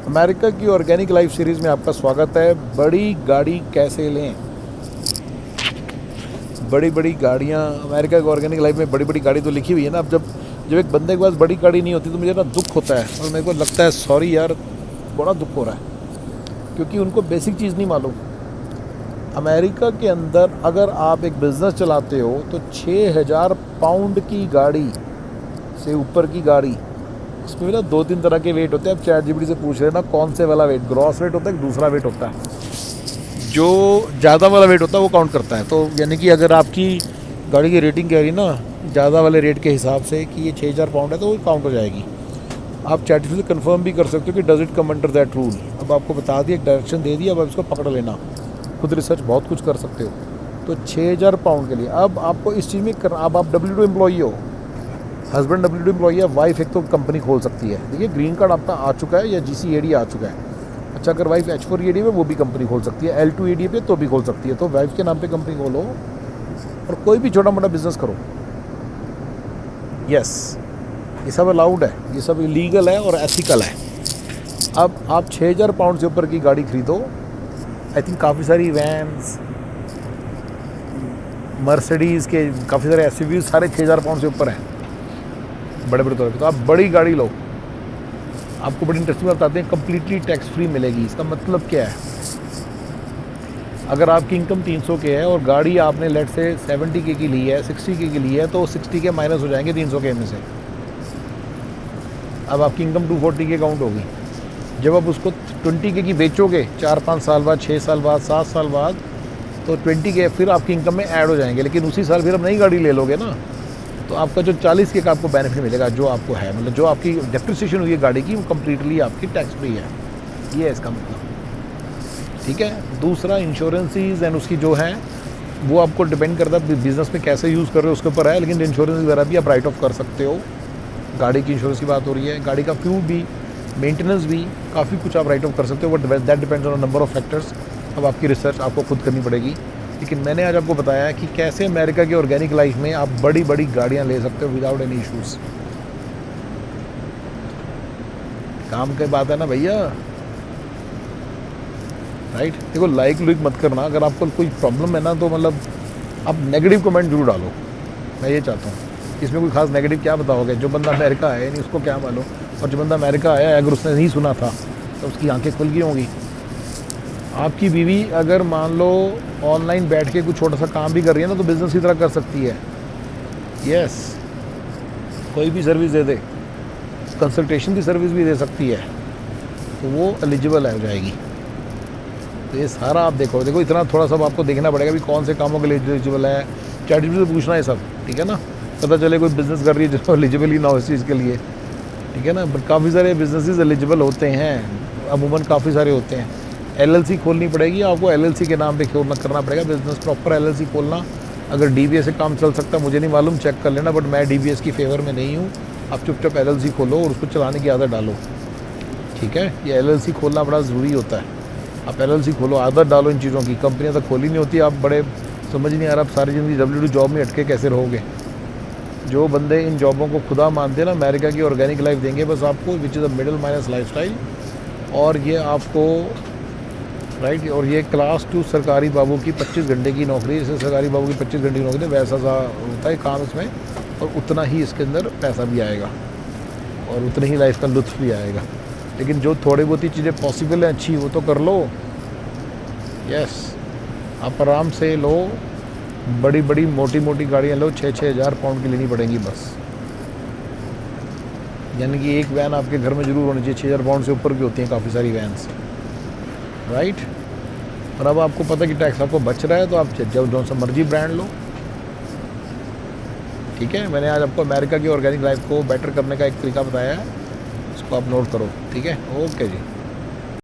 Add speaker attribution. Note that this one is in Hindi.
Speaker 1: अमेरिका की ऑर्गेनिक लाइफ सीरीज़ में आपका स्वागत है। बड़ी गाड़ी कैसे लें। बड़ी बड़ी गाड़ियाँ अमेरिका की ऑर्गेनिक लाइफ में बड़ी बड़ी गाड़ी तो लिखी हुई है ना। अब जब जब एक बंदे के पास बड़ी गाड़ी नहीं होती तो मुझे ना दुख होता है और मेरे को लगता है सॉरी यार, बड़ा दुख हो रहा है क्योंकि उनको बेसिक चीज़ नहीं मालूम। अमेरिका के अंदर अगर आप एक बिज़नेस चलाते हो तो 6,000 पाउंड की गाड़ी से ऊपर की गाड़ी, उसमें भी ना 2-3 तरह के वेट होते हैं। अब ChatGPT से पूछ रहे हैं ना कौन से वाला वेट, ग्रॉस वेट होता है, दूसरा वेट होता है जो ज़्यादा वाला वेट होता है वो काउंट करता है। तो यानी कि अगर आपकी गाड़ी की रेटिंग कह रही ना ज़्यादा वाले रेट के हिसाब से कि ये 6,000 पाउंड है तो वो काउंट हो जाएगी। आप ChatGPT से कंफर्म भी कर सकते हो कि does it come under that rule. अब आपको बता दिया, एक डायरेक्शन दे दिया, अब आप इसको पकड़ लेना, खुद रिसर्च बहुत कुछ कर सकते हो। तो 6,000 पाउंड के लिए अब आपको इस चीज़ में करना, अब आप W2 एम्प्लॉई हो, हस्बैंड W2 एम्प्लॉई है, वाइफ एक तो कंपनी खोल सकती है। देखिए ग्रीन कार्ड आपका आ चुका है या GC-AD आ चुका है। अच्छा, अगर वाइफ H4EAD में वो भी कंपनी खोल सकती है, L2AD पे तो भी खोल सकती है। तो वाइफ के नाम पे कंपनी खोलो और कोई भी छोटा मोटा बिजनेस करो। यस, ये सब अलाउड है, ये सब इलीगल है और एथिकल है। अब आप 6,000 पाउंड से ऊपर की गाड़ी खरीदो। आई थिंक काफ़ी सारी वैन्स, मर्सिडीज़ के काफ़ी सारे SUVs सारे 6,000 पाउंड से ऊपर हैं बड़े बड़े तौर पे। तो आप बड़ी गाड़ी लो। आपको बड़ी इंटरेस्टिंग बात बताते हैं, कम्प्लीटली टैक्स फ्री मिलेगी। इसका मतलब क्या है, अगर आपकी इनकम 300 के है और गाड़ी आपने लेट से 70 के की ली है, 60 के की ली है, तो 60 के माइनस हो जाएंगे 300 के में से। अब आपकी इनकम 240 के काउंट होगी। जब आप उसको 20 के की बेचोगे 4-5 साल बाद, 6 साल बाद, 7 साल बाद, तो 20 के फिर आपकी इनकम में ऐड हो जाएंगे। लेकिन उसी साल फिर आप नई गाड़ी ले लोगे ना, तो आपका जो 40 के का आपको बेनिफिट मिलेगा, जो आपको है, मतलब जो आपकी डेप्रिसिएशन हुई है गाड़ी की, वो कम्प्लीटली आपकी टैक्स फ्री है। ये है इसका मतलब। ठीक है। दूसरा इंश्योरेंसीज एंड उसकी जो है वो आपको डिपेंड करता है बिजनेस में कैसे यूज़ कर रहे हो उसके ऊपर है। लेकिन इंश्योरेंस वगैरह भी आप राइट ऑफ कर सकते हो। गाड़ी की इंश्योरेंस की बात हो रही है, गाड़ी का फ्यूल भी, मेंटेनेंस भी, काफ़ी कुछ आप राइट ऑफ कर सकते हो। But that depends on number of factors. अब आपकी रिसर्च आपको खुद करनी पड़ेगी। लेकिन मैंने आज आपको बताया कि कैसे अमेरिका की ऑर्गेनिक लाइफ में आप बड़ी बड़ी गाड़ियाँ ले सकते हो विदाउट एनी इश्यूज़। काम की बात है ना भैया, राइट। देखो लाइक लुइक मत करना। अगर आपको कोई प्रॉब्लम है ना तो मतलब आप नेगेटिव कमेंट जरूर डालो। मैं ये चाहता हूँ, इसमें कोई खास नेगेटिव क्या बताओगे। जो बंदा अमेरिका आया नहीं उसको क्या मालूम, और जो बंदा अमेरिका आया अगर उसने नहीं सुना था तो उसकी आंखें खुल गई होंगी। आपकी बीवी अगर मान लो ऑनलाइन बैठ के कुछ छोटा सा काम भी कर रही है ना तो बिज़नेस की तरह कर सकती है। यस, कोई भी सर्विस दे दे, कंसल्टेशन की सर्विस भी दे सकती है, तो वो एलिजिबल हो जाएगी। तो ये सारा आप देखो इतना थोड़ा सा आपको देखना पड़ेगा भी कौन से कामों के लिए एलिजिबल है। ChatGPT से पूछना है सब, ठीक है ना। पता चले कोई बिज़नेस कर रही है जो एलिजिबल ही ना हो इस चीज़ के लिए, ठीक है ना। बट काफ़ी सारे बिजनेसेस एलिजिबल होते हैं, अमूमन काफ़ी सारे होते हैं। LLC खोलनी पड़ेगी आपको, LLC के नाम पे खोलना करना पड़ेगा बिज़नेस, प्रॉपर LLC खोलना। अगर DBA से काम चल सकता है मुझे नहीं मालूम, चेक कर लेना, बट मैं DBS की फेवर में नहीं हूँ। आप चुपचाप LLC खोलो और उसको चलाने की आदत डालो, ठीक है। ये LLC खोलना बड़ा ज़रूरी होता है। आप LLC खोलो, आदत डालो इन चीज़ों की। कंपनियाँ तो खोली नहीं होती, आप बड़े समझ नहीं आ रहा आप सारी ज़िंदगी W2 जॉब में अटके कैसे रहोगे। जो बंदे इन जॉबों को खुदा मानते हैं ना, अमेरिका की ऑर्गेनिक लाइफ देंगे बस आपको, which is a middle minus lifestyle. और ये आपको राइट, और ये क्लास 2 सरकारी बाबू की 25 घंटे की नौकरी, जैसे सरकारी बाबू की 25 घंटे की नौकरी वैसा सा होता है काम इसमें, और उतना ही इसके अंदर पैसा भी आएगा और उतनी ही लाइफ का लुत्फ भी आएगा। लेकिन जो थोड़ी बहुत ही चीज़ें पॉसिबल हैं अच्छी, वो तो कर लो। यस, आप आराम से लो, बड़ी बड़ी मोटी मोटी गाड़ियाँ लो, 6-6 हज़ार पाउंड की लेनी पड़ेंगी बस। यानी कि एक वैन आपके घर में ज़रूर होनी चाहिए। 6,000 पाउंड से ऊपर की होती हैं काफ़ी सारी वैन्स, राइट। और अब आपको पता कि टैक्स आपको बच रहा है तो आप जब जो सा मर्जी ब्रांड लो, ठीक है। मैंने आज आपको अमेरिका की ऑर्गेनिक लाइफ को बेटर करने का एक तरीका बताया है, इसको आप नोट करो, ठीक है। ओके जी।